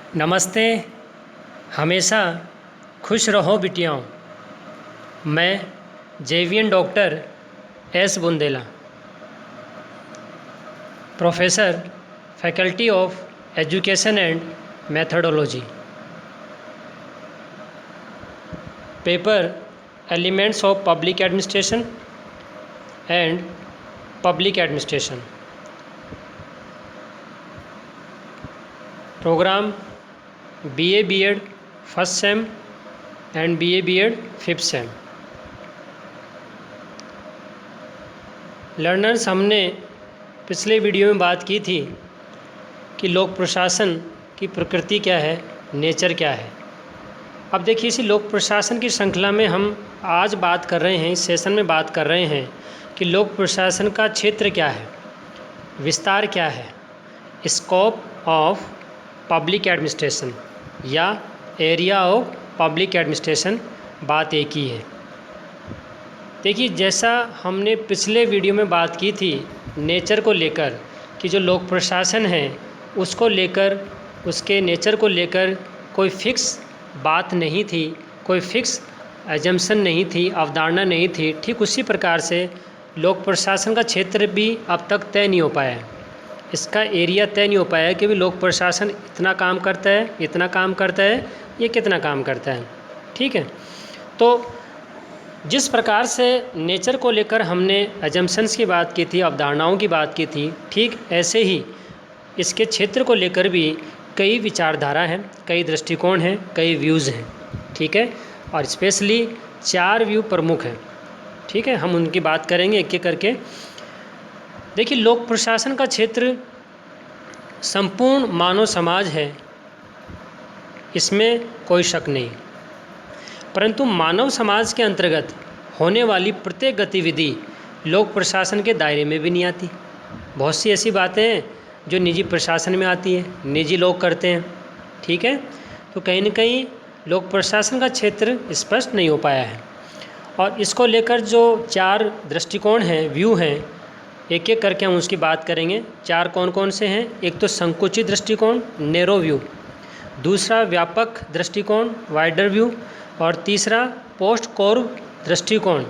नमस्ते। हमेशा खुश रहो बिटियाओं। मैं जेवियन doctor S Bundela, professor, faculty of education and methodology. Paper elements of public administration and public administration. Program BA B.Ed first sem and BA B.Ed fifth sem. Learners, हमने पिछले वीडियो में बात की थी कि लोक प्रशासन की प्रकृति क्या है, नेचर क्या है। अब देखिए, इसी लोक प्रशासन की श्रृंखला में हम आज बात कर रहे हैं, इस सेशन में बात कर रहे हैं कि लोक प्रशासन का क्षेत्र क्या है, विस्तार क्या है, स्कोप ऑफ पब्लिक एडमिनिस्ट्रेशन या एरिया ऑफ पब्लिक एडमिनिस्ट्रेशन, बात एक ही है। देखिए, जैसा हमने पिछले वीडियो में बात की थी नेचर को लेकर कि जो लोक प्रशासन है उसको लेकर, उसके नेचर को लेकर कोई फिक्स बात नहीं थी, कोई फिक्स एजम्पशन नहीं थी, अवधारणा नहीं थी। ठीक उसी प्रकार से लोक प्रशासन का क्षेत्र भी अब तक तय नहीं हो पाया है, इसका एरिया तय नहीं हो पाया है कि भी लोक प्रशासन इतना काम करता है, इतना काम करता है, ये कितना काम करता है। ठीक है, तो जिस प्रकार से नेचर को लेकर हमने एजम्पशंस की बात की थी, अवधारणाओं की बात की थी, ठीक ऐसे ही इसके क्षेत्र को लेकर भी कई विचारधारा हैं, कई दृष्टिकोण हैं, कई व्यूज़ हैं। ठीक है, और स्पेशली 4 व्यू प्रमुख हैं। ठीक है, हम उनकी बात करेंगे एक एक करके। देखिए, लोक प्रशासन का क्षेत्र संपूर्ण मानव समाज है, इसमें कोई शक नहीं, परंतु मानव समाज के अंतर्गत होने वाली प्रत्येक गतिविधि लोक प्रशासन के दायरे में भी नहीं आती। बहुत सी ऐसी बातें हैं जो निजी प्रशासन में आती है, निजी लोग करते हैं। ठीक है, तो कहीं न कहीं लोक प्रशासन का क्षेत्र स्पष्ट नहीं हो पाया है, और इसको लेकर जो 4 दृष्टिकोण हैं, व्यू हैं, एक एक करके हम उसकी बात करेंगे। 4 कौन कौन से हैं? एक तो संकुचित दृष्टिकोण, नैरो व्यू, दूसरा व्यापक दृष्टिकोण, वाइडर व्यू, और तीसरा पोस्ट कोर दृष्टिकोण,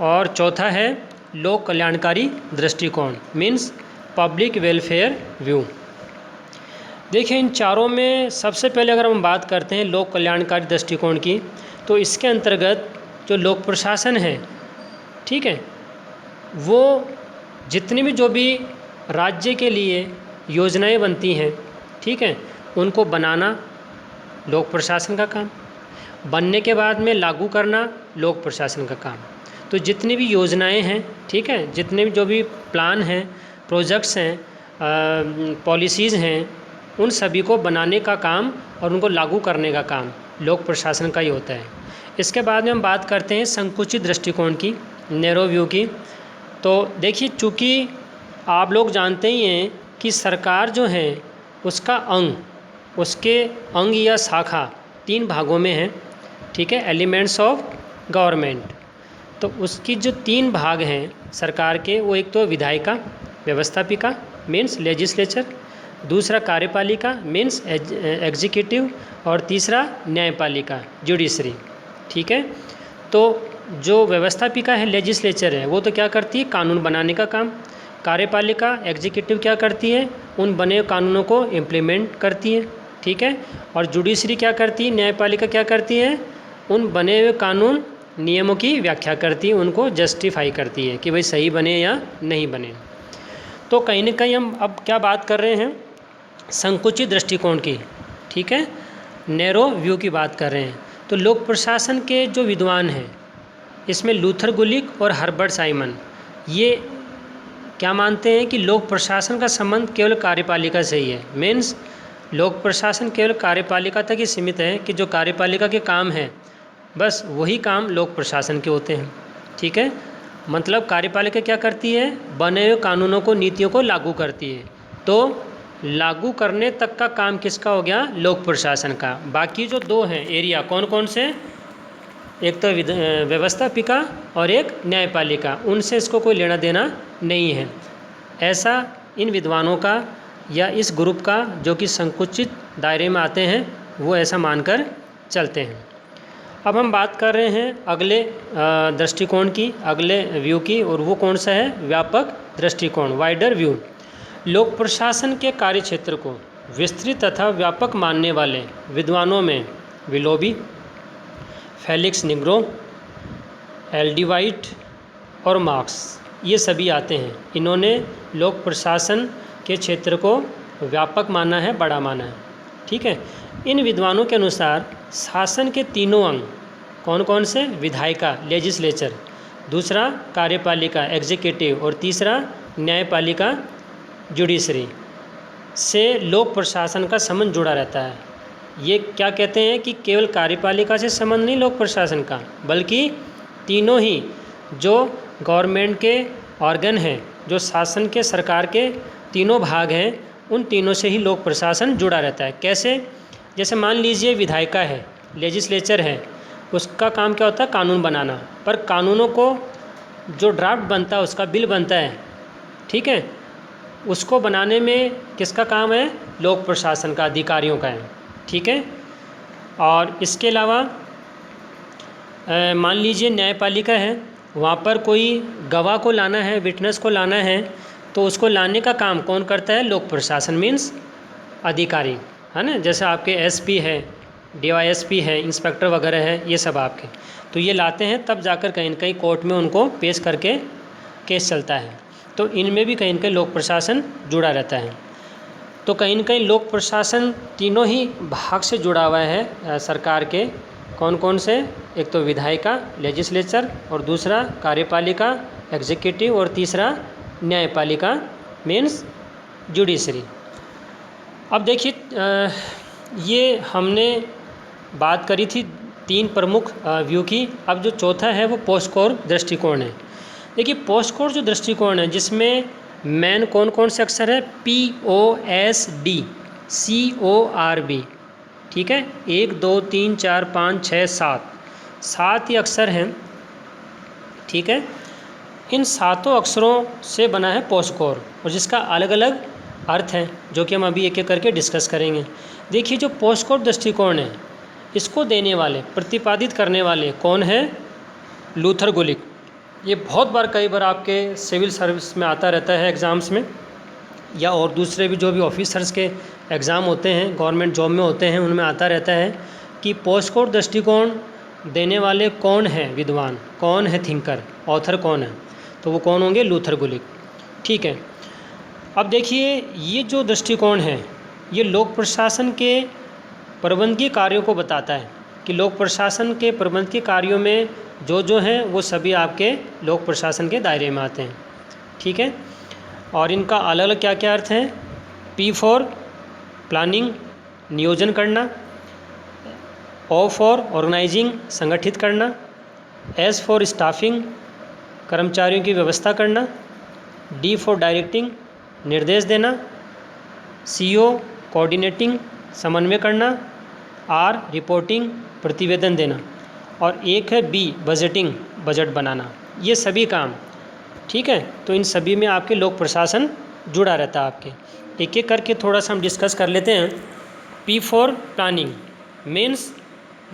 और चौथा है लोक कल्याणकारी दृष्टिकोण, मीन्स पब्लिक वेलफेयर व्यू। देखिए, इन चारों में सबसे पहले अगर हम बात करते हैं लोक कल्याणकारी दृष्टिकोण की, तो इसके अंतर्गत जो लोक प्रशासन है, ठीक है, वो जितनी भी जो भी राज्य के लिए योजनाएं बनती हैं, ठीक है, उनको बनाना लोक प्रशासन का काम, बनने के बाद में लागू करना लोक प्रशासन का काम। तो जितनी भी योजनाएं हैं, ठीक है, जितने भी जो भी प्लान हैं, प्रोजेक्ट्स हैं, पॉलिसीज़ हैं, उन सभी को बनाने का काम और उनको लागू करने का काम लोक प्रशासन का ही होता है। इसके बाद में हम बात करते हैं संकुचित दृष्टिकोण की, नैरो व्यू की। तो देखिए, चूँकि आप लोग जानते ही हैं कि सरकार जो है उसका उसके अंग या शाखा 3 भागों में है। ठीक है, एलिमेंट्स ऑफ गवर्नमेंट। तो उसकी जो 3 भाग हैं सरकार के, वो एक तो विधायिका, व्यवस्थापिका मीन्स लेजिस्लेचर, दूसरा कार्यपालिका मीन्स एग्जीक्यूटिव, और तीसरा न्यायपालिका जुडिशरी। ठीक है, तो जो व्यवस्थापिका है, लेजिस्लेचर है, वो तो क्या करती है? कानून बनाने का काम। कार्यपालिका, एग्जीक्यूटिव क्या करती है? उन बने कानूनों को इम्प्लीमेंट करती है। ठीक है, और जुडिशरी क्या करती है? न्यायपालिका क्या करती है? उन बने हुए कानून, नियमों की व्याख्या करती है, उनको जस्टिफाई करती है कि भाई सही बने या नहीं बने। तो कहीं ना कहीं हम अब क्या बात कर रहे हैं? संकुचित दृष्टिकोण की, ठीक है, नैरो व्यू की बात कर रहे हैं। तो लोक प्रशासन के जो विद्वान हैं, इसमें लूथर गुलिक और हर्बर्ट साइमन, ये क्या मानते हैं कि लोक प्रशासन का संबंध केवल कार्यपालिका से ही है। मीन्स लोक प्रशासन केवल कार्यपालिका तक ही सीमित है कि जो कार्यपालिका के काम हैं, बस वही काम लोक प्रशासन के होते हैं। ठीक है, मतलब कार्यपालिका क्या करती है? बने हुए कानूनों को, नीतियों को लागू करती है। तो लागू करने तक का काम किसका हो गया? लोक प्रशासन का। बाकी जो 2 हैं एरिया, कौन कौन से? एक तो व्यवस्थापिका और एक न्यायपालिका, उनसे इसको कोई लेना देना नहीं है। ऐसा इन विद्वानों का या इस ग्रुप का जो कि संकुचित दायरे में आते हैं वो ऐसा मानकर चलते हैं। अब हम बात कर रहे हैं अगले दृष्टिकोण की, अगले व्यू की, और वो कौन सा है? व्यापक दृष्टिकोण, वाइडर व्यू। लोक प्रशासन के कार्य क्षेत्र को विस्तृत तथा व्यापक मानने वाले विद्वानों में Willoughby, Felix Negro, LD. White और मार्क्स, ये सभी आते हैं। इन्होंने लोक प्रशासन के क्षेत्र को व्यापक माना है, बड़ा माना है। ठीक है। इन विद्वानों के अनुसार शासन के तीनों अंग कौन कौन से? विधायिका, लेजिस्लेचर, दूसरा कार्यपालिका, एग्जीक्यूटिव, और तीसरा न्यायपालिका, जुडिशरी, से लोक प्रशासन का संबंध जुड़ा रहता है। ये क्या कहते हैं कि केवल कार्यपालिका से संबंध नहीं लोक प्रशासन का, बल्कि तीनों ही जो गवर्नमेंट के ऑर्गन हैं, जो शासन के, सरकार के तीनों भाग हैं, उन तीनों से ही लोक प्रशासन जुड़ा रहता है। कैसे? जैसे मान लीजिए विधायिका है, लेजिस्लेचर है, उसका काम क्या होता है? कानून बनाना। पर कानूनों को जो ड्राफ्ट बनता है, उसका बिल बनता है, ठीक है, उसको बनाने में किसका काम है? लोक प्रशासन का, अधिकारियों का है। ठीक है। और इसके अलावा मान लीजिए न्यायपालिका है, वहाँ पर कोई गवाह को लाना है, विटनेस को लाना है, तो उसको लाने का काम कौन करता है? लोक प्रशासन, मीन्स अधिकारी, है ना। जैसे आपके एसपी है, डीवाईएसपी है, इंस्पेक्टर वगैरह है, ये सब आपके, तो ये लाते हैं, तब जाकर कहीं न कहीं कोर्ट में उनको पेश करके केस चलता है। तो इनमें भी कहीं न कहीं लोक प्रशासन जुड़ा रहता है। तो कहीं न कहीं लोक प्रशासन तीनों ही भाग से जुड़ा हुआ है सरकार के। कौन कौन से? एक तो विधायिका, लेजिस्लेचर, और दूसरा कार्यपालिका, एग्जीक्यूटिव, और तीसरा न्यायपालिका, मीन्स जुडिशरी। अब देखिए, ये हमने बात करी थी 3 प्रमुख व्यू की। अब जो चौथा है वो पोस्ट कोर दृष्टिकोण है। देखिए, पोस्ट कोर जो दृष्टिकोण है, जिसमें मेन कौन कौन से अक्षर है? POSD, CORB, ठीक है, 1 2 3 4 5 6 7 ही अक्षर हैं। ठीक है। इन 7 अक्षरों से बना है पोस्ट कोर, और जिसका अलग अलग अर्थ है, जो कि हम अभी एक एक करके डिस्कस करेंगे। देखिए, जो पोस्ट कोर दृष्टिकोण है, इसको देने वाले, प्रतिपादित करने वाले कौन है? लूथर गुलिक। ये बहुत बार, कई बार आपके सिविल सर्विस में आता रहता है, एग्ज़ाम्स में, या और दूसरे भी जो भी ऑफिसर्स के एग्ज़ाम होते हैं, गवर्नमेंट जॉब में होते हैं, उनमें आता रहता है कि पोस्ट कोर दृष्टिकोण देने वाले कौन है विद्वान, कौन है थिंकर, ऑथर कौन है? तो वो कौन होंगे? लूथर गुलिक। ठीक है। अब देखिए, ये जो दृष्टिकोण है, ये लोक प्रशासन के प्रबंधकीय कार्यों को बताता है कि लोक प्रशासन के प्रबंधकीय कार्यों में जो हैं वो सभी आपके लोक प्रशासन के दायरे में आते हैं। ठीक है। और इनका अलग अलग क्या क्या अर्थ है? P फॉर प्लानिंग, नियोजन करना, O फॉर ऑर्गेनाइजिंग, संगठित करना, S फॉर स्टाफिंग, कर्मचारियों की व्यवस्था करना, D फॉर डायरेक्टिंग, निर्देश देना, CO कोऑर्डिनेटिंग, समन्वय करना, R रिपोर्टिंग, प्रतिवेदन देना, और एक है B बजटिंग, बजट बनाना। ये सभी काम, ठीक है। तो इन सभी में आपके लोक प्रशासन जुड़ा रहता है आपके। एक एक करके थोड़ा सा हम डिस्कस कर लेते हैं। P फॉर प्लानिंग मीन्स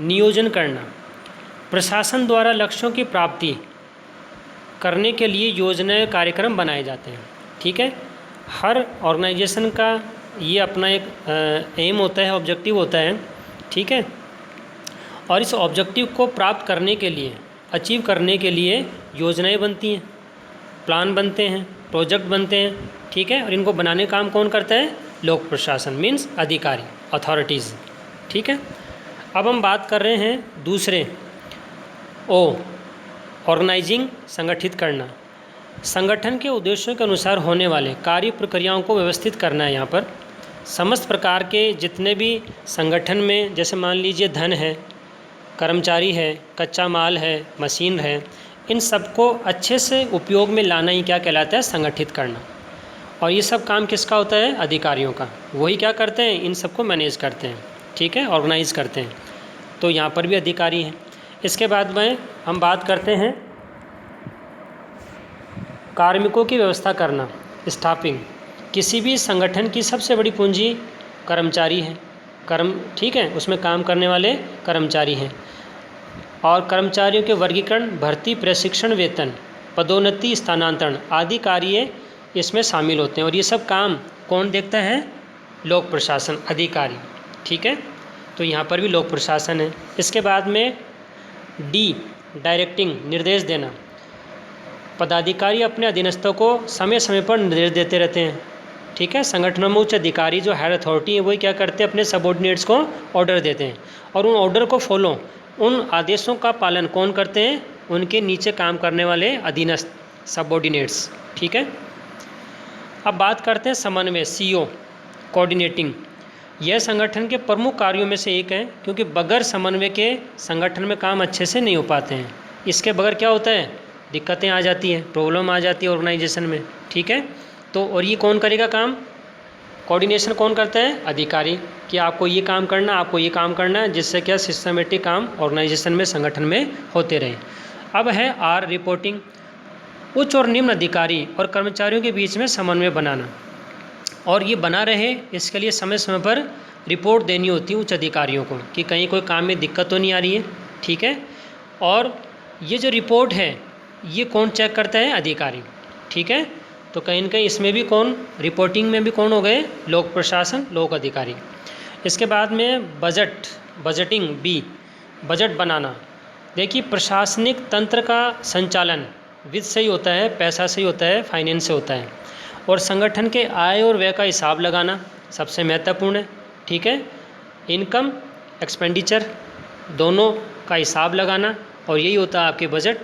नियोजन करना। प्रशासन द्वारा लक्ष्यों की प्राप्ति करने के लिए योजनाएं, कार्यक्रम बनाए जाते हैं। ठीक है। हर ऑर्गेनाइजेशन का ये अपना एक एम होता है, ऑब्जेक्टिव होता है। ठीक है। और इस ऑब्जेक्टिव को प्राप्त करने के लिए, अचीव करने के लिए योजनाएं बनती हैं, प्लान बनते हैं, प्रोजेक्ट बनते हैं। ठीक है। और इनको बनाने का काम कौन करता है? लोक प्रशासन मीन्स अधिकारी, अथॉरिटीज़। ठीक है। अब हम बात कर रहे हैं दूसरे O, ऑर्गेनाइजिंग, संगठित करना। संगठन के उद्देश्यों के अनुसार होने वाले कार्य प्रक्रियाओं को व्यवस्थित करना है। यहाँ पर समस्त प्रकार के जितने भी संगठन में, जैसे मान लीजिए धन है, कर्मचारी है, कच्चा माल है, मशीन है, इन सबको अच्छे से उपयोग में लाना ही क्या कहलाता है? संगठित करना। और ये सब काम किसका होता है? अधिकारियों का। वही क्या करते हैं? इन सबको मैनेज करते हैं। ठीक है, ऑर्गेनाइज करते हैं। तो यहाँ पर भी अधिकारी हैं। इसके बाद में हम बात करते हैं कार्मिकों की व्यवस्था करना, स्टाफिंग। किसी भी संगठन की सबसे बड़ी पूंजी कर्मचारी है, ठीक है, उसमें काम करने वाले कर्मचारी हैं। और कर्मचारियों के वर्गीकरण, भर्ती, प्रशिक्षण, वेतन, पदोन्नति, स्थानांतरण आदि कार्य इसमें शामिल होते हैं। और ये सब काम कौन देखता है? लोक प्रशासन अधिकारी, ठीक है। तो यहाँ पर भी लोक प्रशासन है। इसके बाद में डी, डायरेक्टिंग, निर्देश देना। पदाधिकारी अपने अधीनस्थों को समय समय पर निर्देश देते रहते हैं, ठीक है। संगठनों में उच्च अधिकारी जो हायर अथॉरिटी है वही क्या करते हैं? अपने सबऑर्डिनेट्स को ऑर्डर देते हैं, और उन ऑर्डर को फॉलो, उन आदेशों का पालन कौन करते हैं? उनके नीचे काम करने वाले अधीनस्थ, सबऑर्डिनेट्स, ठीक है। अब बात करते हैं समन्वय, CO, कोऑर्डिनेटिंग। यह संगठन के प्रमुख कार्यों में से एक है, क्योंकि बगैर समन्वय के संगठन में काम अच्छे से नहीं हो पाते हैं। इसके बगैर क्या होता है? दिक्कतें आ जाती हैं, प्रॉब्लम आ जाती है ऑर्गेनाइजेशन में, ठीक है। तो और ये कौन करेगा काम? कोऑर्डिनेशन कौन करता है? अधिकारी, कि आपको ये काम करना, आपको ये काम करना है, जिससे क्या सिस्टमेटिक काम ऑर्गेनाइजेशन में, संगठन में होते रहे। अब है R, रिपोर्टिंग। उच्च और निम्न अधिकारी और कर्मचारियों के बीच में समन्वय बनाना, और ये बना रहे इसके लिए समय समय पर रिपोर्ट देनी होती है उच्च अधिकारियों को कि कहीं कोई काम में दिक्कत तो नहीं आ रही है, ठीक है। और ये जो रिपोर्ट है ये कौन चेक करता है? अधिकारी, ठीक है। तो कहीं न कहीं इसमें भी कौन, रिपोर्टिंग में भी कौन हो गए? लोक प्रशासन, लोक अधिकारी। इसके बाद में बजट, बजटिंग, B, बजट बनाना। देखिए, प्रशासनिक तंत्र का संचालन वित्त से ही होता है, पैसा से ही होता है, फाइनेंस से होता है। और संगठन के आय और व्यय का हिसाब लगाना सबसे महत्वपूर्ण है, ठीक है। इनकम, एक्सपेंडिचर दोनों का हिसाब लगाना, और यही होता है आपके बजट।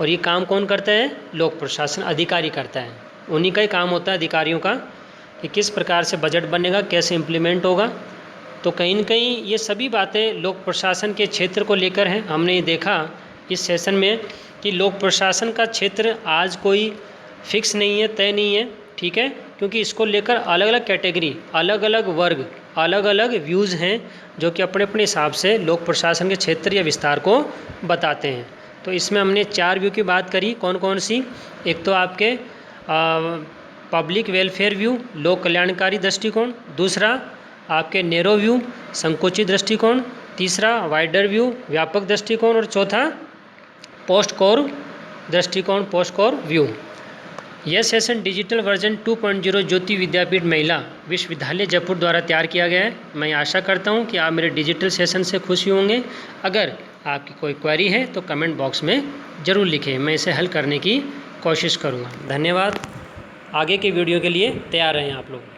और ये काम कौन करता है? लोक प्रशासन अधिकारी करता है। उन्हीं का ही काम होता है, अधिकारियों का, कि किस प्रकार से बजट बनेगा, कैसे इम्प्लीमेंट होगा। तो कहीं न कहीं ये सभी बातें लोक प्रशासन के क्षेत्र को लेकर हैं। हमने ये देखा इस सेशन में कि लोक प्रशासन का क्षेत्र आज कोई फिक्स नहीं है, तय नहीं है, ठीक है, क्योंकि इसको लेकर अलग अलग कैटेगरी, अलग अलग वर्ग, अलग अलग व्यूज़ हैं, जो कि अपने अपने हिसाब से लोक प्रशासन के क्षेत्र या विस्तार को बताते हैं। तो इसमें हमने 4 व्यू की बात करी। कौन कौन सी? एक तो आपके पब्लिक वेलफेयर व्यू, लोक कल्याणकारी दृष्टिकोण। दूसरा आपके नैरो व्यू, संकुचित दृष्टिकोण। तीसरा वाइडर व्यू, व्यापक दृष्टिकोण। और चौथा पोस्ट कोर दृष्टिकोण, पोस्ट कोर व्यू। यह सेशन डिजिटल वर्जन 2.0 ज्योति विद्यापीठ महिला विश्वविद्यालय जयपुर द्वारा तैयार किया गया है। मैं आशा करता हूं कि आप मेरे डिजिटल सेशन से खुशी होंगे। अगर आपकी कोई क्वेरी है तो कमेंट बॉक्स में ज़रूर लिखें, मैं इसे हल करने की कोशिश करूंगा। धन्यवाद। आगे के वीडियो के लिए तैयार रहें आप लोग।